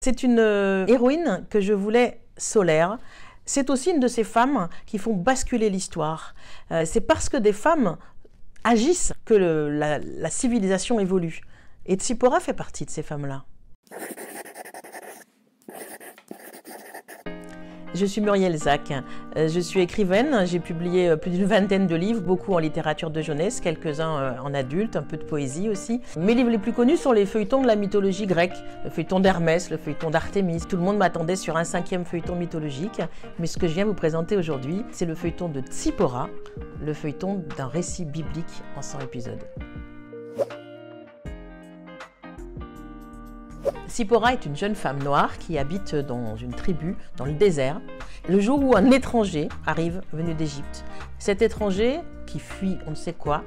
C'est une héroïne que je voulais solaire. C'est aussi une de ces femmes qui font basculer l'histoire. C'est parce que des femmes agissent que la civilisation évolue. Et Tsippora fait partie de ces femmes-là. Je suis Muriel Zac, je suis écrivaine, j'ai publié plus d'une vingtaine de livres, beaucoup en littérature de jeunesse, quelques-uns en adulte, un peu de poésie aussi. Mes livres les plus connus sont les feuilletons de la mythologie grecque, le feuilleton d'Hermès, le feuilleton d'Artémis. Tout le monde m'attendait sur un 5e feuilleton mythologique, mais ce que je viens vous présenter aujourd'hui, c'est le feuilleton de Tsippora, le feuilleton d'un récit biblique en 100 épisodes. Tsippora est une jeune femme noire qui habite dans une tribu, dans le désert, le jour où un étranger arrive venu d'Égypte. Cet étranger, qui fuit on ne sait quoi,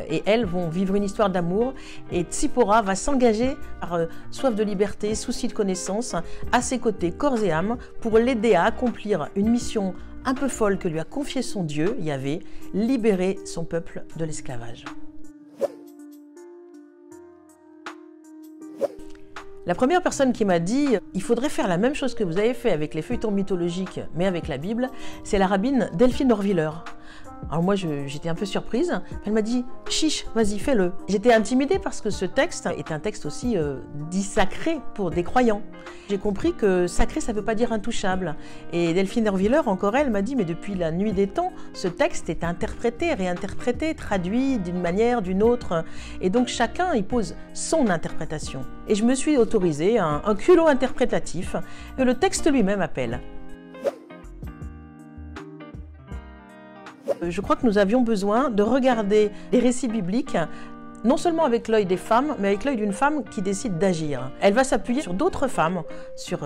et elle vont vivre une histoire d'amour, et Tsippora va s'engager par soif de liberté, souci de connaissance, à ses côtés, corps et âme, pour l'aider à accomplir une mission un peu folle que lui a confiée son Dieu, Yahvé, libérer son peuple de l'esclavage. La première personne qui m'a dit « il faudrait faire la même chose que vous avez fait avec les feuilletons mythologiques, mais avec la Bible », c'est la rabbine Delphine Horviller. Alors moi, j'étais un peu surprise. Elle m'a dit « chiche, vas-y, fais-le ». J'étais intimidée parce que ce texte est un texte aussi dit sacré pour des croyants. J'ai compris que sacré, ça ne veut pas dire intouchable. Et Delphine Horviller, encore elle, m'a dit « mais depuis la nuit des temps, ce texte est interprété, réinterprété, traduit d'une manière, d'une autre. Et donc chacun y pose son interprétation. » Et je me suis autorisée un culot interprétatif que le texte lui-même appelle. Je crois que nous avions besoin de regarder les récits bibliques, non seulement avec l'œil des femmes, mais avec l'œil d'une femme qui décide d'agir. Elle va s'appuyer sur d'autres femmes, sur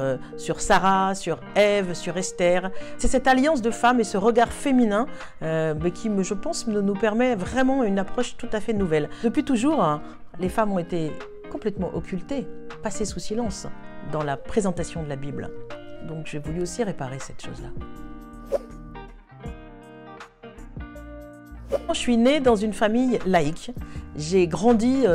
Sarah, sur Ève, sur Esther. C'est cette alliance de femmes et ce regard féminin qui, je pense, nous permet vraiment une approche tout à fait nouvelle. Depuis toujours, les femmes ont été complètement occultées, passées sous silence dans la présentation de la Bible. Donc j'ai voulu aussi réparer cette chose-là. Je suis née dans une famille laïque. J'ai grandi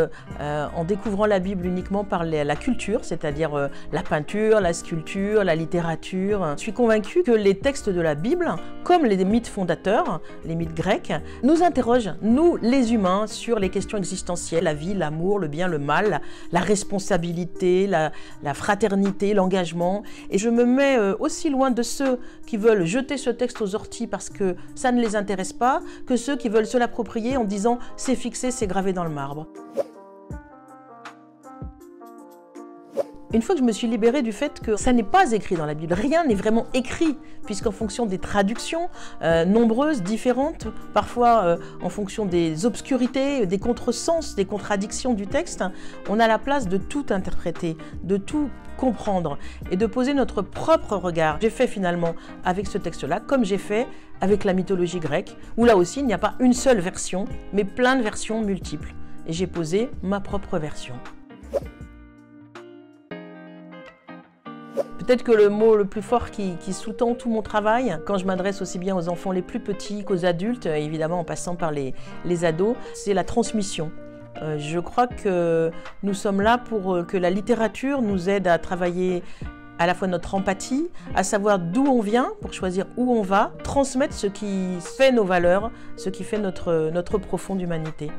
en découvrant la Bible uniquement par la culture, c'est-à-dire la peinture, la sculpture, la littérature. Je suis convaincue que les textes de la Bible, comme les mythes fondateurs, les mythes grecs, nous interrogent, nous les humains, sur les questions existentielles, la vie, l'amour, le bien, le mal, la responsabilité, la fraternité, l'engagement. Et je me mets aussi loin de ceux qui veulent jeter ce texte aux orties parce que ça ne les intéresse pas, que ceux qui veulent se l'approprier en disant « c'est fixé, c'est gravé dans le marbre ». Une fois que je me suis libérée du fait que ça n'est pas écrit dans la Bible, rien n'est vraiment écrit, puisqu'en fonction des traductions nombreuses, différentes, parfois en fonction des obscurités, des contresens, des contradictions du texte, on a la place de tout interpréter, de tout comprendre et de poser notre propre regard. J'ai fait finalement avec ce texte-là, comme j'ai fait avec la mythologie grecque, où là aussi il n'y a pas une seule version, mais plein de versions multiples. Et j'ai posé ma propre version. Peut-être que le mot le plus fort qui sous-tend tout mon travail, quand je m'adresse aussi bien aux enfants les plus petits qu'aux adultes, évidemment en passant par les ados, c'est la transmission. Je crois que nous sommes là pour que la littérature nous aide à travailler à la fois notre empathie, à savoir d'où on vient pour choisir où on va, transmettre ce qui fait nos valeurs, ce qui fait notre profonde humanité.